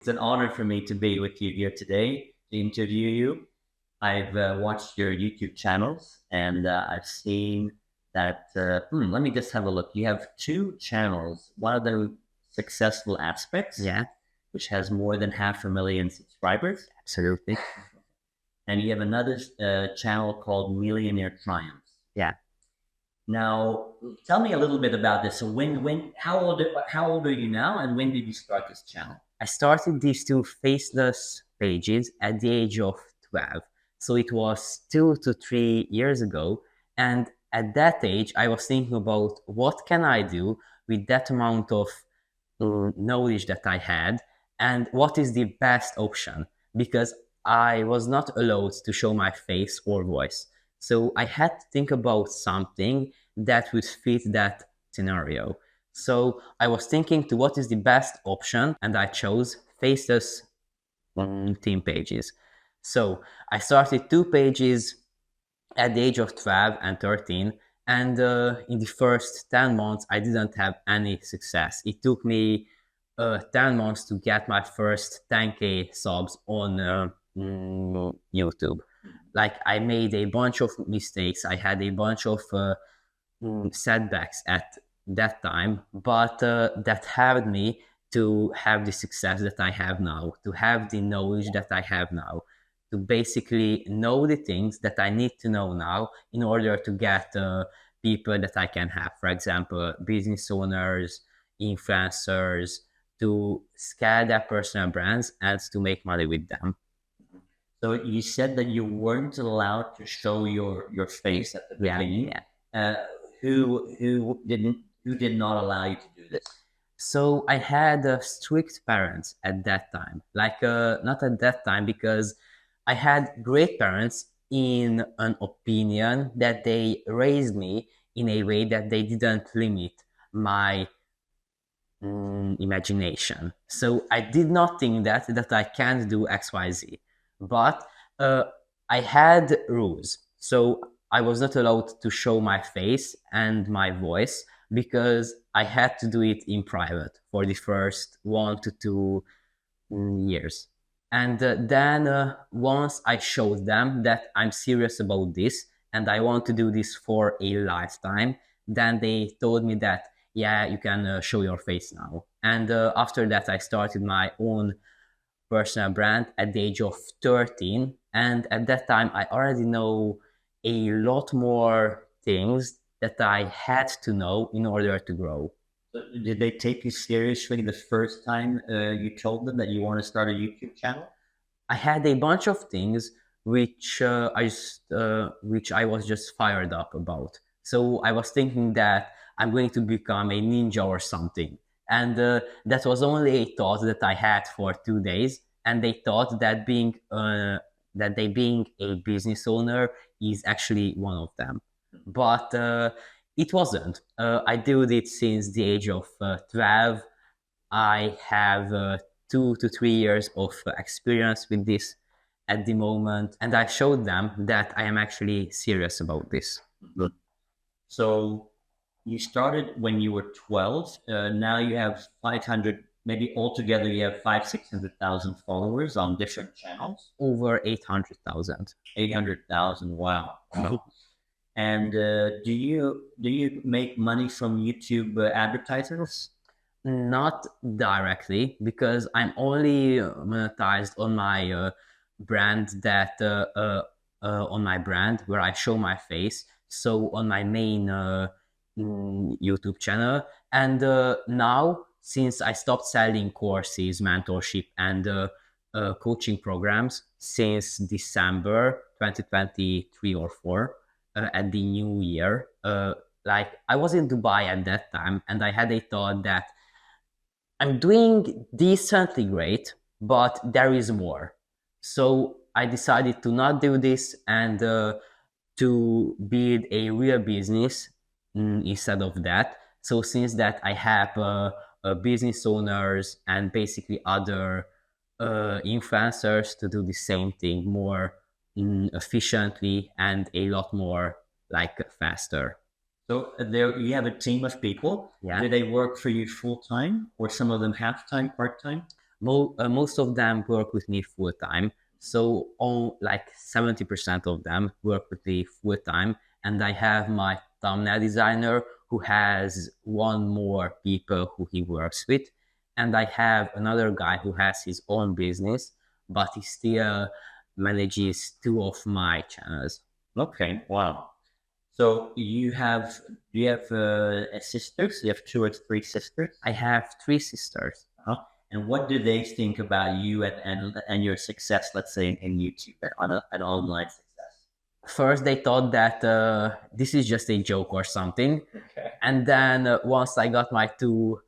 It's an honor for me to be with you here today to interview you. I've watched your YouTube channels and I've seen that. Let me just have a look. You have two channels. One of them, Successful Aspects, Yeah, which has more than 500,000 subscribers, absolutely. and you have another channel called Millionaire Triumphs. Yeah. Now, tell me a little bit about this. So, how old are you now, and when did you start this channel? I started these two faceless pages at the age of 12. So it was 2 to 3 years ago. And at that age, I was thinking about what can I do with that amount of knowledge that I had and what is the best option because I was not allowed to show my face or voice. So I had to think about something that would fit that scenario. So I was thinking to what is the best option, and I chose faceless theme pages. So I started two pages at the age of 12 and 13, and in the first 10 months, I didn't have any success. It took me 10 months to get my first 10K subs on YouTube. Like, I made a bunch of mistakes. I had a bunch of setbacks at that time, but that helped me to have the success that I have now, to have the knowledge that I have now, to basically know the things that I need to know now in order to get people that I can have. For example, business owners, influencers, to scale their personal brands and to make money with them. So you said that you weren't allowed to show your face at the Yeah, beginning. yeah. Uh, who did not allow you to do this? So I had strict parents at that time. Like, not at that time because I had great parents in an opinion that they raised me in a way that they didn't limit my imagination. So I did not think that I can't do XYZ. But uh, I had rules. So I was not allowed to show my face and my voice because I had to do it in private for the first 1 to 2 years. And then once I showed them that I'm serious about this and I want to do this for a lifetime, then they told me that, yeah, you can show your face now. And after that, I started my own personal brand at the age of 13. And at that time, I already know a lot more things that I had to know in order to grow. So did they take you seriously the first time you told them that you want to start a YouTube channel? I had a bunch of things which I was just fired up about. So I was thinking that I'm going to become a ninja or something, and that was only a thought that I had for 2 days. And they thought that being a business owner is actually one of them, but it wasn't. I did it since the age of 12. I have 2 to 3 years of experience with this at the moment, and I showed them that I am actually serious about this. Good. So you started when you were 12. Now you have 500, maybe altogether you have 600,000 followers on different channels. Over 800,000. 800,000. Wow. And do you make money from YouTube advertisers? Not directly, because I'm only monetized on my brand on my brand where I show my face. So on my main YouTube channel, and now since I stopped selling courses, mentorship, and coaching programs since December 2023 or 4 at the new year. Like, I was in Dubai at that time, and I had a thought that I'm doing decently great, but there is more. So I decided to not do this and to build a real business instead of that. So since that, I have business owners and basically other influencers to do the same thing more efficiently and a lot more like faster. So there you have a team of people. Yeah. Do they work for you full time, or some of them half time, part time? Most of them work with me full time. So on like 70% of them work with me full time. And I have my thumbnail designer who has one more people who he works with. And I have another guy who has his own business, but he still manages two of my channels. Okay, wow. So do you have sisters? You have two or three sisters? I have three sisters. Uh-huh. And what do they think about you and your success, let's say, in YouTube on an online success? First, they thought that this is just a joke or something. Okay. And then once I got my two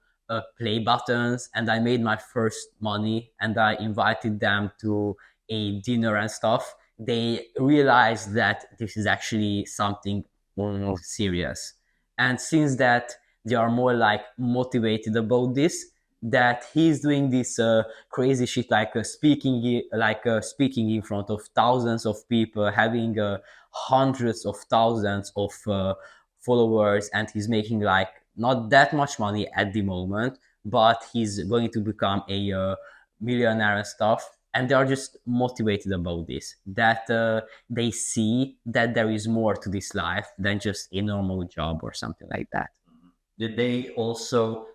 play buttons and I made my first money and I invited them to a dinner and stuff, they realized that this is actually something more serious. And since that, they are more like motivated about this. That he's doing this crazy shit like speaking in front of thousands of people, having hundreds of thousands of followers, and he's making like not that much money at the moment, but he's going to become a millionaire and stuff. And they are just motivated about this. That they see that there is more to this life than just a normal job or something like that. Did they also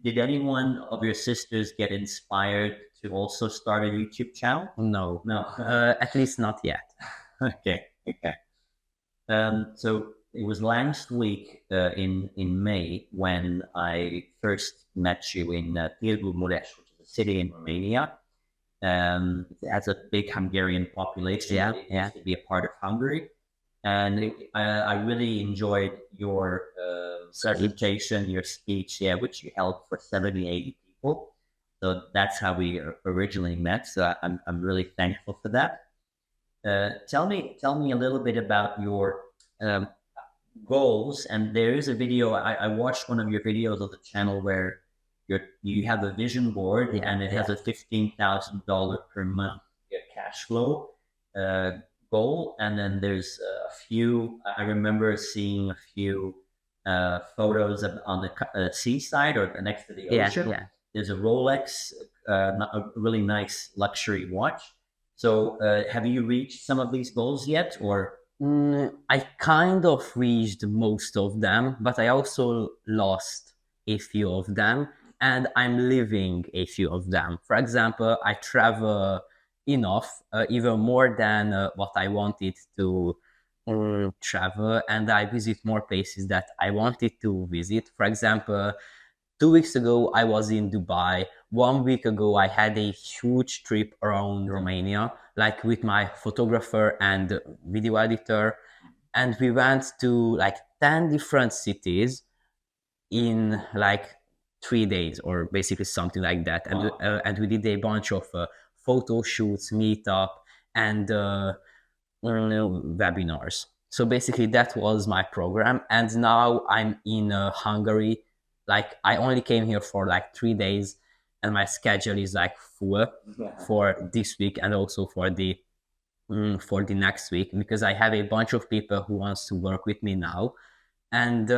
did anyone of your sisters get inspired to also start a YouTube channel? No, No. at least not yet. Okay. Okay. So it was last week in May when I first met you in Târgu Mureș, which is a city in Romania. It has a big Hungarian population. Yeah, It yeah. used to be a part of Hungary, and I really enjoyed your presentation, your speech, yeah, which you held for 70, 80 people. So that's how we originally met. So I'm really thankful for that. Tell me a little bit about your um, goals. And there is a video I watched one of your videos of the channel where you have a vision board, Yeah, and it has a $15,000 per month cash flow uh, goal, and then there's a few. I remember seeing a few photos on the seaside or next to the yeah, ocean. yeah. There's a Rolex, a really nice luxury watch. So, have you reached some of these goals yet, or? I kind of reached most of them, but I also lost a few of them, and I'm living a few of them. For example, I travel enough, even more than what I wanted to travel, and I visit more places that I wanted to visit. For example, 2 weeks ago, I was in Dubai. 1 week ago, I had a huge trip around Romania, like with my photographer and video editor. And we went to like 10 different cities in like 3 days, or basically something like that. And, Wow. and we did a bunch of photo shoots, meetup, and webinars. So basically, that was my program. And now I'm in Hungary. Like, I only came here for like 3 days, and my schedule is like full for this week and also for the next week, because I have a bunch of people who wants to work with me now. And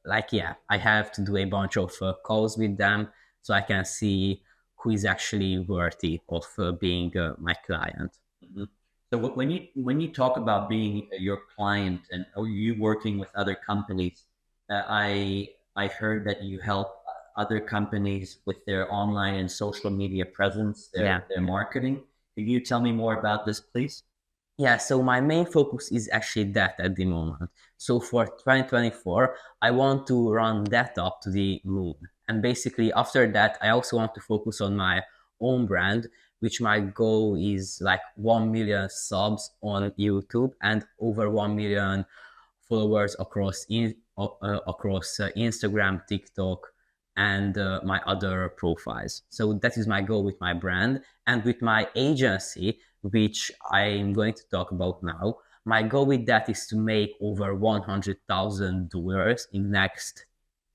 like, yeah, I have to do a bunch of calls with them so I can see who is actually worthy of being my client. Mhm. So when you talk about being your client and or you working with other companies, I heard that you help other companies with their online and social media presence, Yeah. their marketing. Can you tell me more about this, please? Yeah, so my main focus is actually that at the moment. So for 2024, I want to run that up to the moon. And basically, after that, I also want to focus on my own brand, which my goal is like 1 million subs on YouTube and over 1 million followers across Instagram, TikTok, and my other profiles. So that is my goal with my brand. And with my agency, which I'm going to talk about now, my goal with that is to make over $100,000 in next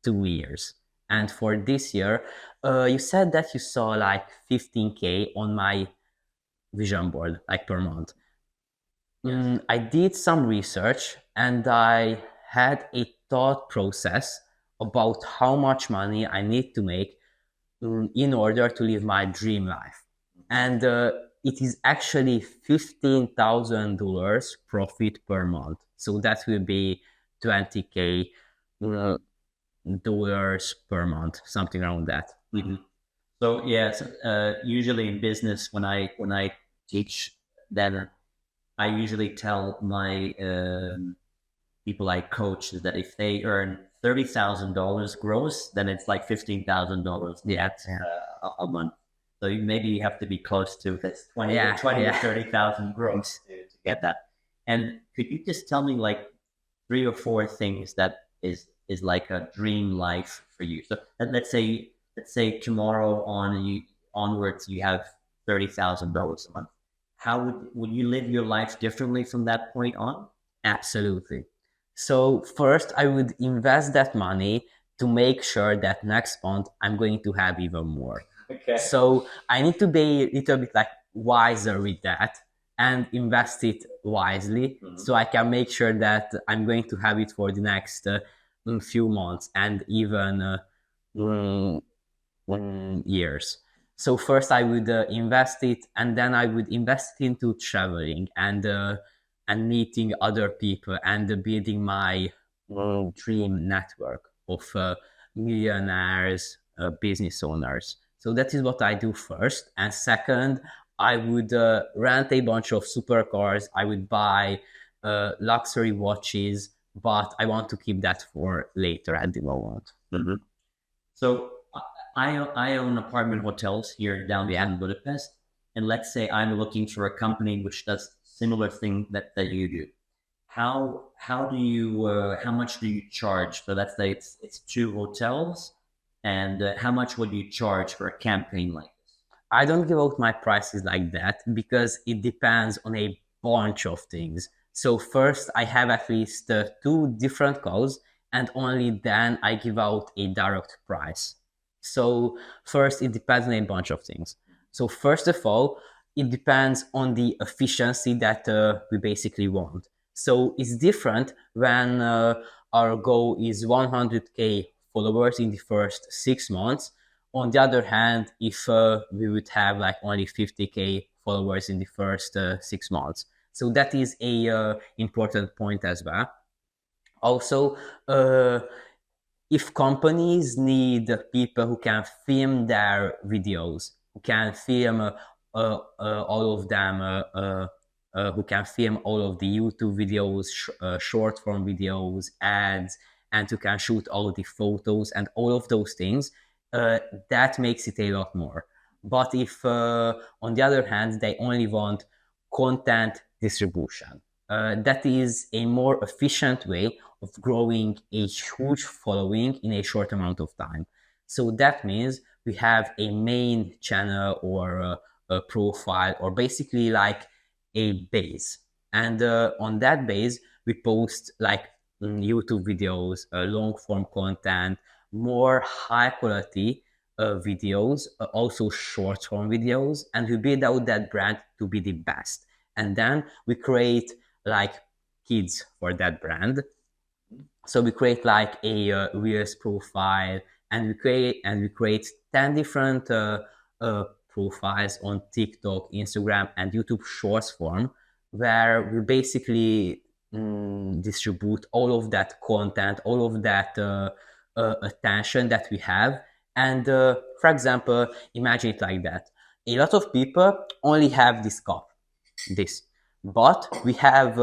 2 years. And for this year, you said that you saw like 15K on my vision board, like per month. I did some research and I had a thought process about how much money I need to make in order to live my dream life. And it is actually $15,000 profit per month. So that will be 20K dollars per month, something around that. Mm-hmm. So yes, usually in business, when I teach, then I usually tell my people I coach that if they earn $30,000 gross, then it's like $15,000 net a month. So maybe you have to be close to this 20 to 30,000 gross to get that. And could you just tell me like three or four things that is like a dream life for you? So let's say tomorrow onwards you have $30,000 a month. How would you live your life differently from that point on? Absolutely. So first, I would invest that money to make sure that next month I'm going to have even more. Okay. So I need to be a little bit like wiser with that and invest it wisely, so I can make sure that I'm going to have it for the next few months and even mm, years. So first I would invest it, and then I would invest it into traveling and meeting other people and building my dream network of millionaires, business owners. So that is what I do first. And second, I would rent a bunch of supercars. I would buy luxury watches, but I want to keep that for later at the moment. Mm-hmm. So I own apartment hotels here downtown Budapest, and let's say I'm looking for a company which does similar thing that you do. How do you how much do you charge? So let's say it's two hotels, and how much would you charge for a campaign like this? I don't give out my prices like that because it depends on a bunch of things. So first, I have at least two different calls, and only then I give out a direct price. So first, it depends on a bunch of things. So first of all, it depends on the efficiency that we basically want. So it's different when our goal is 100K followers in the first 6 months. On the other hand, if we would have like only 50K followers in the first 6 months. So that is a important point as well. Also, if companies need people who can film their videos, who can film all of them, who can film all of the YouTube videos, short form videos, ads, and who can shoot all the photos and all of those things, that makes it a lot more. But if, on the other hand, they only want content distribution, that is a more efficient way of growing a huge following in a short amount of time. So that means we have a main channel or a profile or basically like a base. And on that base, we post like YouTube videos, long form content, more high quality videos, also short form videos, and we build out that brand to be the best. And then we create like kids for that brand. So we create like a Reels profile, and we create 10 different profiles on TikTok, Instagram, and YouTube Shorts form, where we basically distribute all of that content, all of that attention that we have. And for example, imagine it like that: a lot of people only have this cup, this, but we have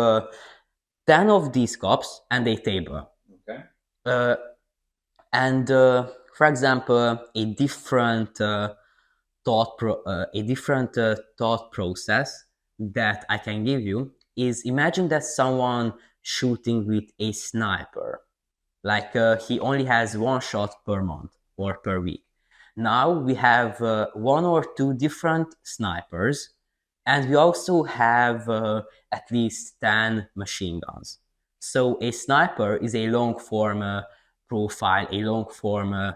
10 of these cups and a table. Okay. And for example, a different thought process that I can give you is: imagine that someone shooting with a sniper, like he only has one shot per month or per week. Now we have one or two different snipers, and we also have at least 10 machine guns. So a sniper is a long form profile, a long form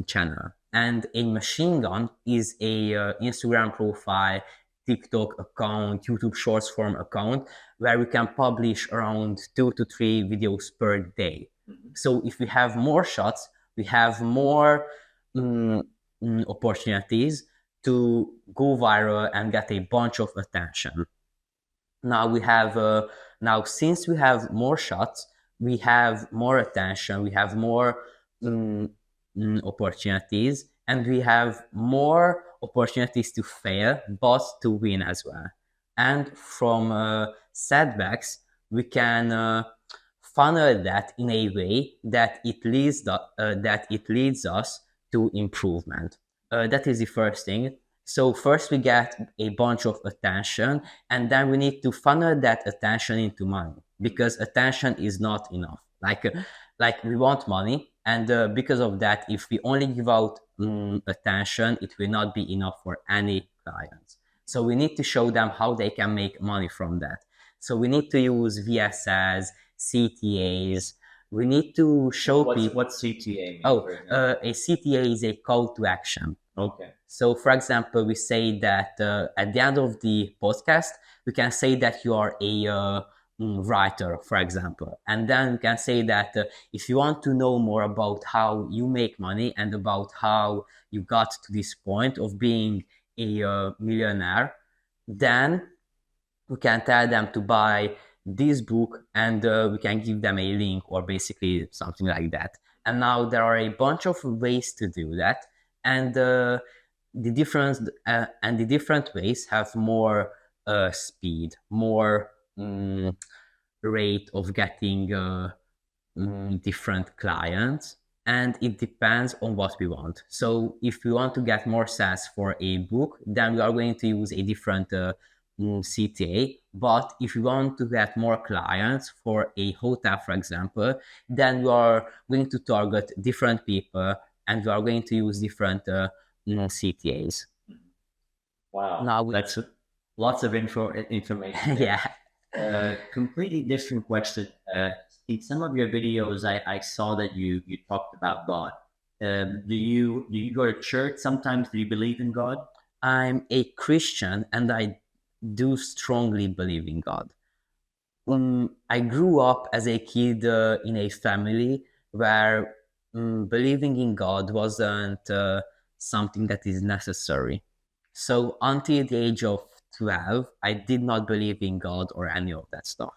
channel, and a machine gun is a Instagram profile, TikTok account, YouTube Shorts form account, where we can publish around 2 to 3 videos per day. So if we have more shots, we have more mm, opportunities to go viral and get a bunch of attention. Now we have now since we have more shots, we have more attention, we have more mm, opportunities, and we have more opportunities to fail but to win as well. And from setbacks we can funnel that in a way that it leads us to improvement. That is the first thing. So first we get a bunch of attention, and then we need to funnel that attention into money, because attention is not enough. Like we want money, and because of that, if we only give out attention, it will not be enough for any clients. So we need to show them how they can make money from that. So we need to use VSS, CTAs. We need to show people. What's CTA mean? Oh, a CTA is a call to action. Okay. So, for example, we say that at the end of the podcast, we can say that you are a writer, for example. And then we can say that if you want to know more about how you make money and about how you got to this point of being a millionaire, then we can tell them to buy this book, and we can give them a link or basically something like that. And now there are a bunch of ways to do that, and the different ways have more speed, more rate of getting different clients, and it depends on what we want. So if we want to get more sales for a book, then we are going to use a different CTA. But if you want to get more clients for a hotel, for example, then you are going to target different people, and you are going to use different CTAs. Wow. Now That's lots of information. yeah. Completely different question. In some of your videos, I saw that you talked about God. Do you go to church sometimes? Do you believe in God? I'm a Christian, and I do strongly believe in God. I grew up as a kid in a family where believing in God wasn't something that is necessary. So until the age of 12, I did not believe in God or any of that stuff.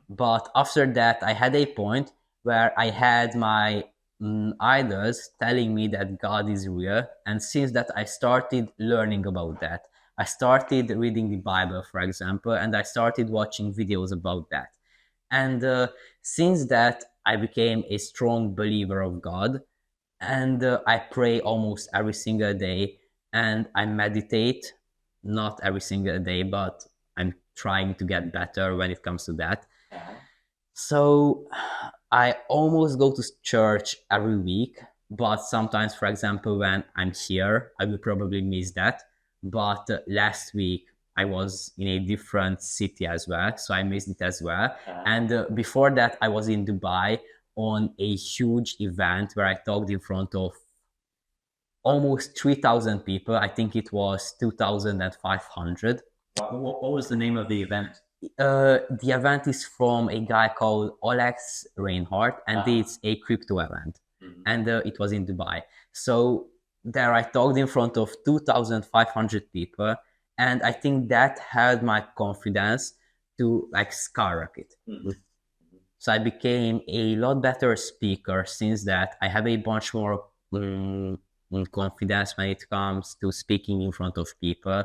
But after that, I had a point where I had my idols telling me that God is real. And since that, I started learning about that. I started reading the Bible, for example, and I started watching videos about that. And since that, I became a strong believer of God. And I pray almost every single day, and I meditate not every single day, but I'm trying to get better when it comes to that. So I almost go to church every week, but sometimes, for example, when I'm here, I will probably miss that. But last week, I was in a different city as well, so I missed it as well. And before that, I was in Dubai on a huge event where I talked in front of almost 3,000 people. I think it was 2,500. What was the name of the event? The event is from a guy called Alex Reinhardt, and it's a crypto event. And it was in Dubai. So there I talked in front of 2,500 people, and I think that had my confidence to like skyrocket. So I became a lot better speaker since that. I have a bunch more confidence when it comes to speaking in front of people.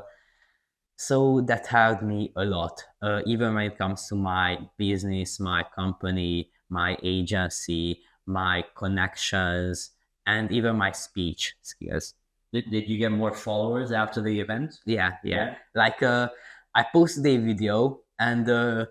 So that helped me a lot, even when it comes to my business, my company, my agency, my connections, and even my speech skills. Did you get more followers after the event? Yeah. Like I posted a video, and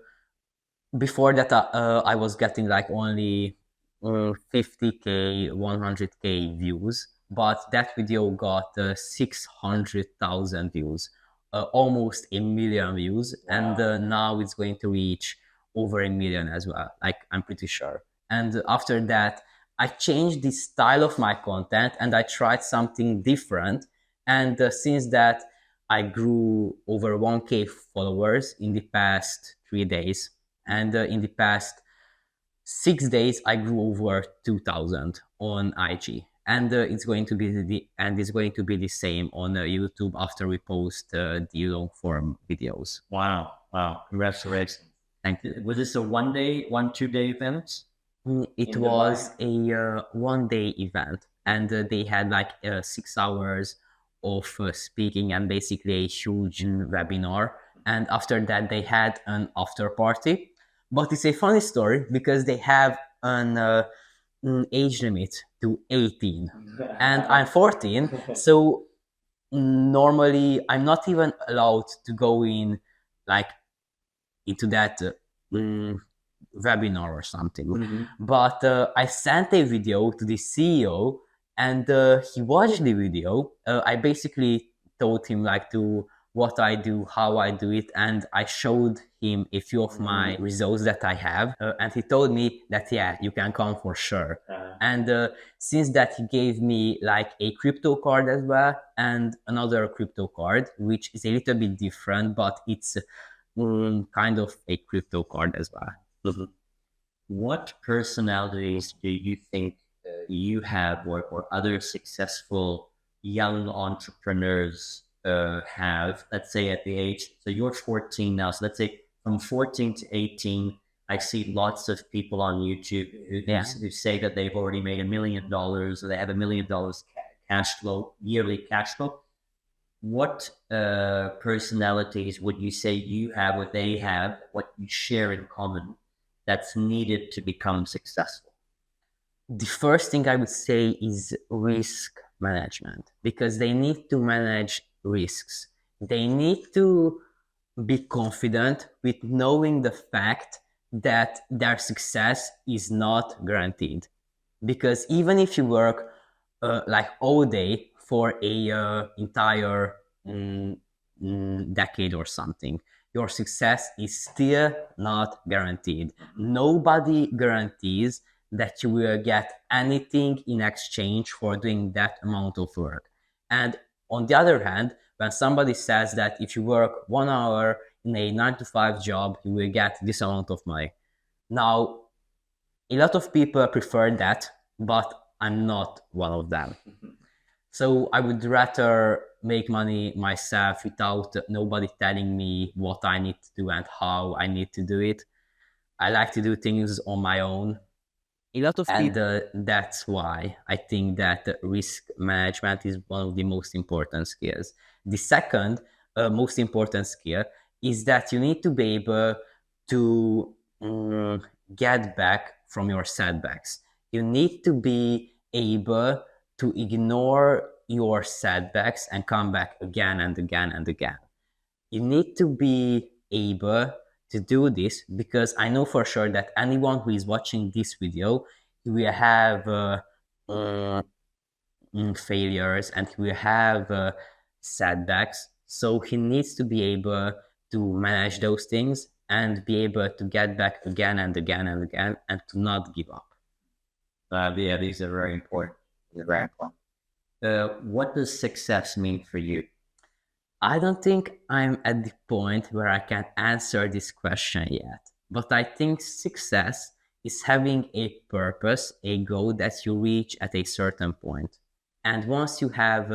before that I was getting like only 50K, 100K views, but that video got 600,000 views, almost a million views. Wow. And now it's going to reach over a million as well, like I'm pretty sure. And after that, I changed the style of my content and I tried something different. And since that, I grew over 1K followers in the past 3 days. And in the past 6 days, I grew over 2,000 on IG. and it's going to be the same on YouTube after we post the long form videos. Wow. Wow. Congratulations. Thank you. Was this a 1 day, 2 day event? It In was Dubai? a 1 day event, and they had like 6 hours of speaking and basically a huge webinar. And after that, they had an after party. But it's a funny story because they have an age limit to 18, and I'm 14, so normally I'm not even allowed to go in like into that webinar or something. Mhm. But I sent a video to the CEO, and he watched the video. I basically told him like to what I do, how I do it, and I showed him a few of my results that I have, and he told me that yeah, you can come for sure. And since that, he gave me like a crypto card as well, and another crypto card, which is a little bit different, but it's kind of a crypto card as well. Mhm. What personalities do you think you have, or other successful young entrepreneurs have? Let's say at the age, so you're 14 now. So let's say from 14 to 18, I see lots of people on YouTube who say that they've already made $1 million, or they have $1 million cash flow, yearly cash flow. What personalities would you say you have, what they have, what you share in common that's needed to become successful? The first thing I would say is risk management, because they need to manage risks. They need to be confident with knowing the fact that their success is not guaranteed. Because even if you work like all day for a entire decade or something, your success is still not guaranteed. Nobody guarantees that you will get anything in exchange for doing that amount of work. And on the other hand, when somebody says that if you work 1 hour in a 9 to 5 job, you will get this amount of money. Now, a lot of people prefer that, but I'm not one of them. So I would rather make money myself without nobody telling me what I need to do and how I need to do it. I like to do things on my own. A lot of And people. that's why I think that risk management is one of the most important skills. The second most important skill is that you need to be able to get back from your setbacks. You need to be able to ignore your setbacks and come back again and again and again. You need to be able to do this, because I know for sure that anyone who is watching this video will have uh, failures, and he will have setbacks. So he needs to be able to manage those things and be able to get back again and again and again, and to not give up. Yeah, these are very important. Very important. What does success mean for you? I don't think I'm at the point where I can answer this question yet, but I think success is having a purpose, a goal that you reach at a certain point. And once you have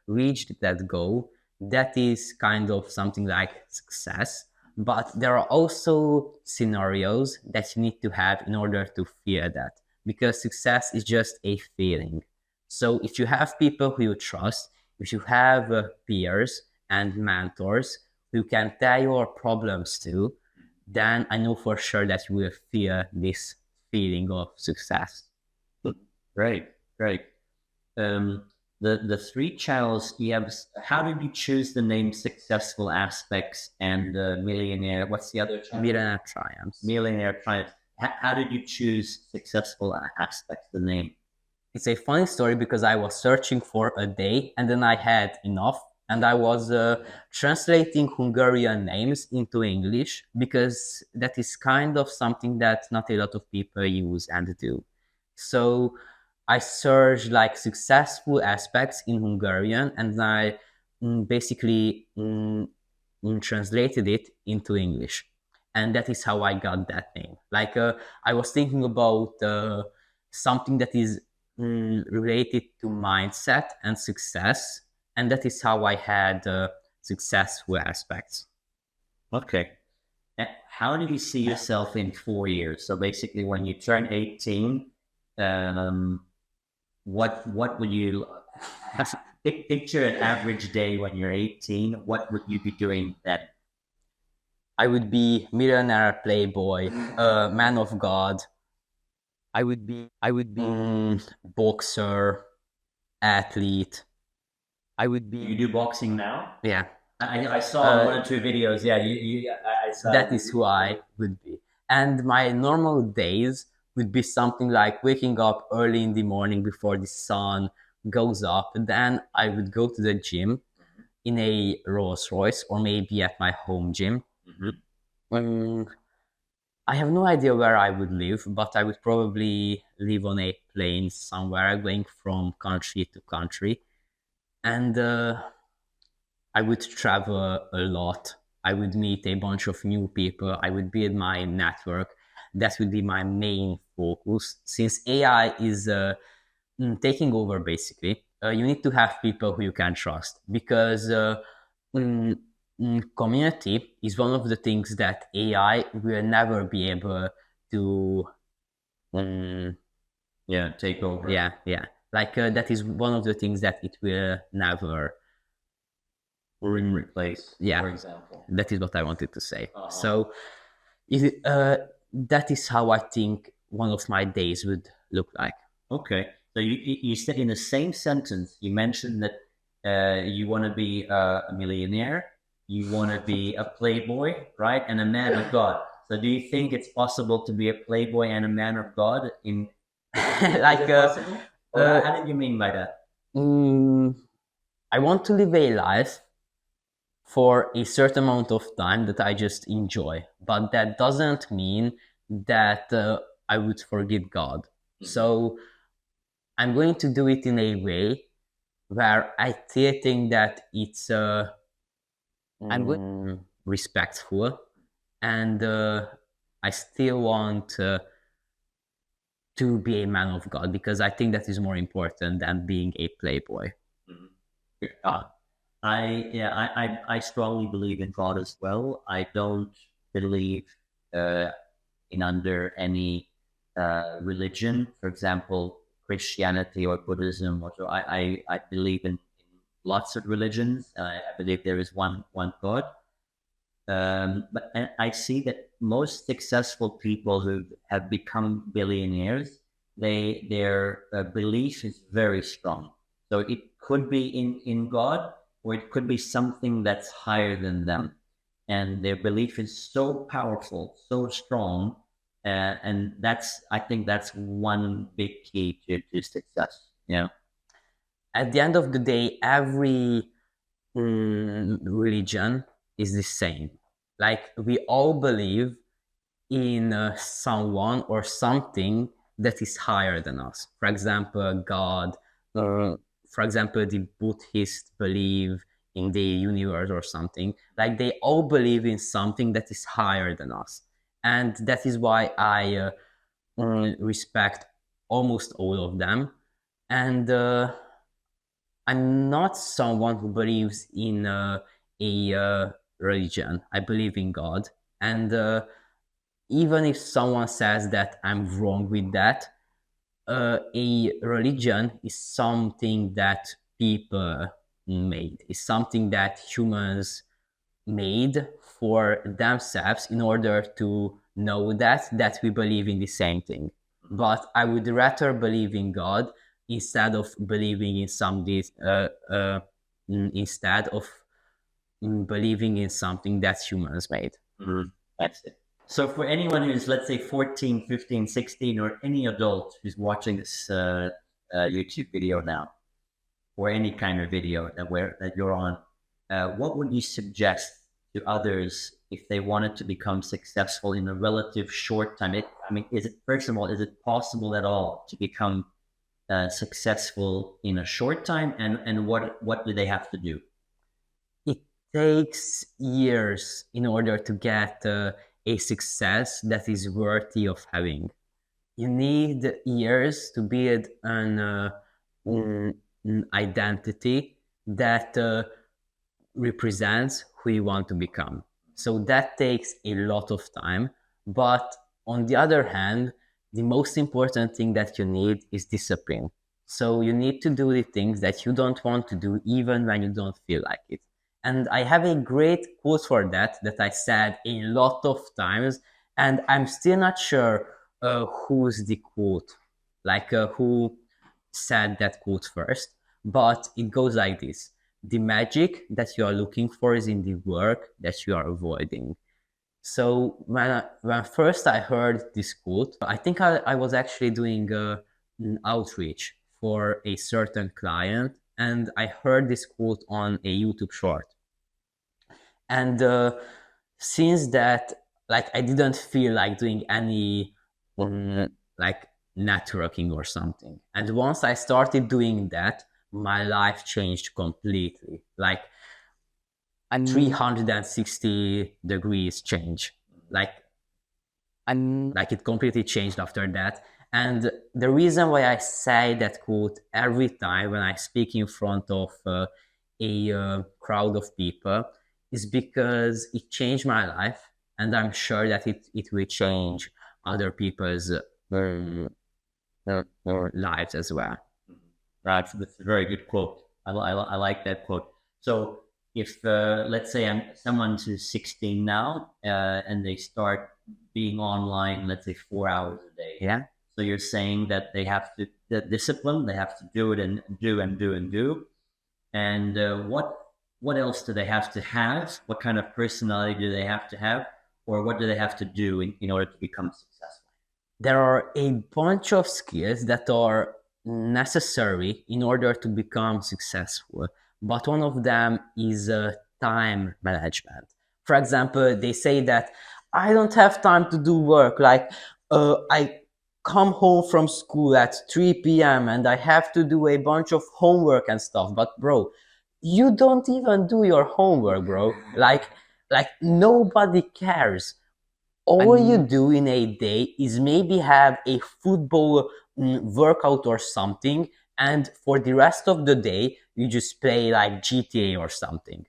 reached that goal, that is kind of something like success. But there are also scenarios that you need to have in order to feel that, because success is just a feeling. So if you have people who you trust, if you have peers and mentors who can tell your problems to, then I know for sure that you will feel this feeling of success. Great, great. Um, the three channels you have. How did you choose the name Successful Aspects and Millionaire? What's the other channel? Millionaire Triumphs. Millionaire Triumph. How did you choose Successful Aspects, the name? It's a funny story because I was searching for a day and then I had enough, and I was translating Hungarian names into English, because that is kind of something that not a lot of people use and do. So I searched like successful aspects in Hungarian, and I basically translated it into English. And that is how I got that name. Like I was thinking about something that is related to mindset and success, and that is how I had successful aspects. Okay. How do you see yourself in 4 years? So basically, when you turn 18, um, what would you picture an average day when you're 18? What would you be doing then? I would be millionaire, playboy, man of God. I would be boxer, athlete. I would You be do boxing now? yeah. I saw one or two videos. Yeah, I saw That is who I would be. And my normal days would be something like waking up early in the morning before the sun goes up. And then I would go to the gym in a Rolls Royce or maybe at my home gym. Mhm. Um, I have no idea where I would live, but I would probably live on a plane somewhere, going from country to country. And I would travel a lot. I would meet a bunch of new people. I would build my network. That would be my main focus. Since AI is taking over, basically, you need to have people who you can trust because mm, community is one of the things that AI will never be able to. Um, Yeah, take over. yeah, yeah. Like that is one of the things that it will never. Replace, Yeah, for example. that is what I wanted to say. Uh-huh. So that is how I think one of my days would look like. Okay. So you said in the same sentence, you mentioned that you want to be a millionaire, you want to be a playboy, right? And a man of God. So do you think it's possible to be a playboy and a man of God in Like, is it possible? Or how did you mean by that? mm, I want to live a life for a certain amount of time that I just enjoy, but that doesn't mean that I would forget God. So I'm going to do it in a way where I still think that it's respectful, and I still want to be a man of God because I think that is more important than being a playboy. Uh, I strongly believe in God as well. I don't believe uh, in under any religion, for example, Christianity or Buddhism. Or so I believe in lots of religions. I believe there is one God. But and I see that most successful people who have become billionaires, their belief is very strong. So it could be in God, or it could be something that's higher than them, and their belief is so powerful, so strong, and that's I think that's one big key to success. Yeah. At the end of the day, every religion is the same. Like we all believe in someone or something that is higher than us. For example, God. For example, the Buddhists believe in the universe or something. Like they all believe in something that is higher than us, and that is why I respect almost all of them. And I'm not someone who believes in a religion. I believe in God, and even if someone says that I'm wrong with that, a religion is something that people made. It's something that humans made for themselves in order to know that we believe in the same thing. But I would rather believe in God instead of believing in instead of believing in something that humans made. That's it. So for anyone who's, let's say, 14, 15, 16, or any adult who's watching this YouTube video now, or any kind of video that you're on, what would you suggest to others if they wanted to become successful in a relative short time? I mean, is it, first of all, is it possible at all to become successful in a short time? And what do they have to do? It takes years in order to get a success that is worthy of having. you need years to build an identity that represents who you want to become. So that takes a lot of time. But on the other hand, the most important thing that you need is discipline. So you need to do the things that you don't want to do, even when you don't feel like it. And I have a great quote for that I said a lot of times, and I'm still not sure who's the quote, who said that quote first, but it goes like this: the magic that you are looking for is in the work that you are avoiding. So when first I heard this quote, I think I was actually doing an outreach for a certain client, and I heard this quote on a YouTube short. And since that, I didn't feel like doing any like networking or something. And once I started doing that, my life changed completely. Like 360 degrees change. Like it completely changed after that. And the reason why I say that quote every time when I speak in front of a crowd of people is because it changed my life, and I'm sure that it will change other people's lives as well. Right, that's a very good quote. I like that quote. So if let's say someone who's 16 now and they start being online, let's say 4 hours a day. Yeah. So you're saying that they have to the discipline, they have to do it and do and do and do. And what else do they have to have? What kind of personality do they have to have, or what do they have to do in order to become successful? There are a bunch of skills that are necessary in order to become successful, but one of them is time management. For example, they say that I don't have time to do work. I come home from school at 3 p.m. and I have to do a bunch of homework and stuff. But bro, you don't even do your homework, bro. Like nobody cares. All you do in a day is maybe have a football workout or something, and for the rest of the day you just play like GTA or something.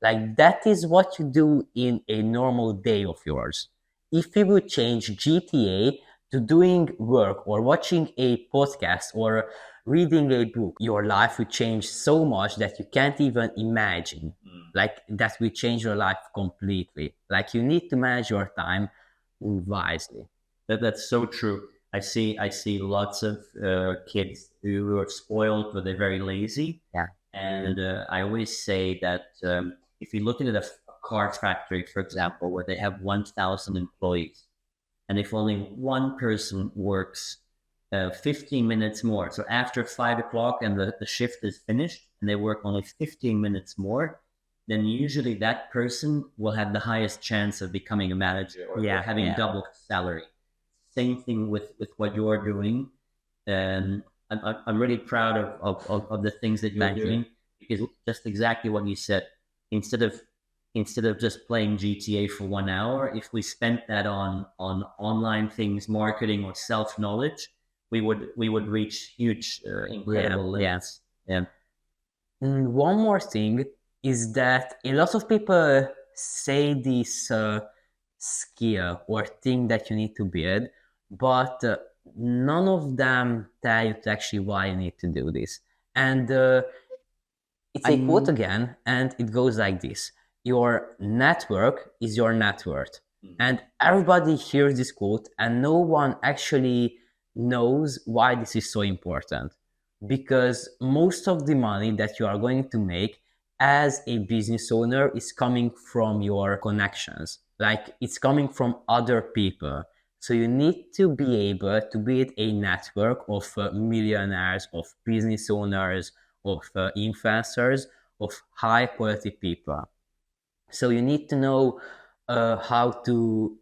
Like that is what you do in a normal day of yours. If you would change GTA to doing work or watching a podcast or reading a book, your life would change so much that you can't even imagine. Like that will change your life completely. Like you need to manage your time wisely. That's so true. I see lots of kids who are spoiled, but they're very lazy. Yeah. And I always say that if you look at a car factory, for example, where they have 1,000 employees, and if only one person works 15 minutes more, so after 5 o'clock and the shift is finished, and they work only 15 minutes more, then usually that person will have the highest chance of becoming a manager or having double salary. Same thing with what you're doing. And I'm really proud of the things that you're doing, because just exactly what you said. Instead of just playing GTA for 1 hour, if we spent that on online things, marketing or self-knowledge, we would reach huge, incredible limits. Yeah. One more thing is that a lot of people say this skill or thing that you need to build, but none of them tell you actually why you need to do this. And it's a quote again, and it goes like this: your network is your net worth. And everybody hears this quote, and no one actually knows why this is so important. Because most of the money that you are going to make as a business owner is coming from your connections. Like it's coming from other people. So you need to be able to build a network of millionaires, of business owners, of influencers, of high quality people. So you need to know how to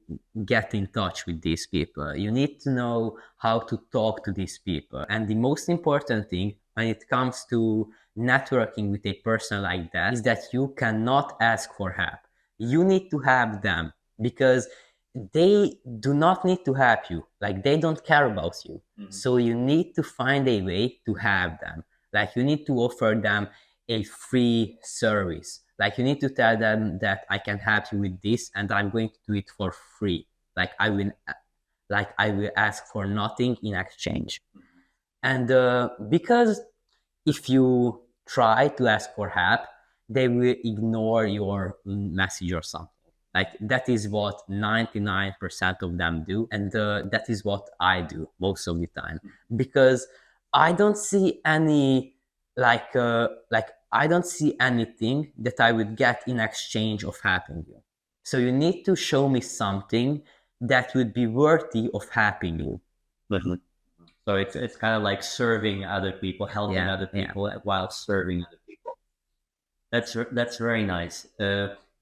get in touch with these people. You need to know how to talk to these people. And the most important thing when it comes to networking with a person like that is that you cannot ask for help. You need to have them, because they do not need to help you. Like they don't care about you. So you need to find a way to have them. Like you need to offer them a free service. Like you need to tell them that I can help you with this and I'm going to do it for free. Like I will ask for nothing in exchange. And because if you try to ask for help, they will ignore your message or something. Like that is what 99% of them do, and that is what I do most of the time, because I don't see any like I don't see anything that I would get in exchange of helping you. So you need to show me something that would be worthy of helping you. Mhm. So it's kind of like serving other people, helping Yeah, other yeah. people while serving other people. That's very nice.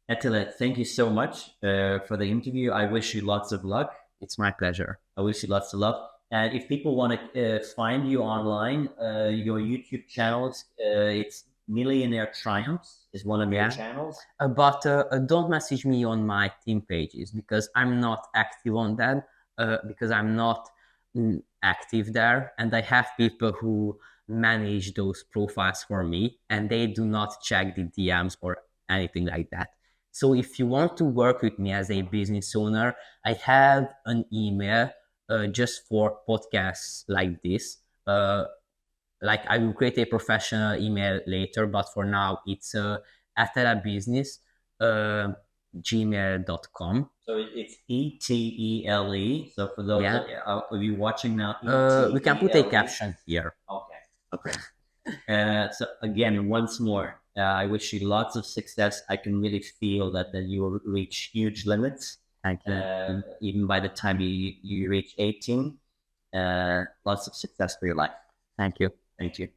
Attila, thank you so much for the interview. I wish you lots of luck. It's my pleasure. I wish you lots of luck. And if people want to find you online, your YouTube channels, it's Millionaire Triumphs is one of your Yeah. channels. But don't message me on my team pages because I'm not active on them, because I'm not active there, and I have people who manage those profiles for me, and they do not check the DMs or anything like that. So if you want to work with me as a business owner, I have an email just for podcasts like this. Like I will create a professional email later, but for now it's atelabusiness gmail.com. So it's ETELE. So for those of you watching now, We can put a caption here. Okay. Okay. So again, once more, I wish you lots of success. I can really feel that you will reach huge limits. Thank you. Even by the time you reach 18, lots of success for your life. Thank you. Thank you.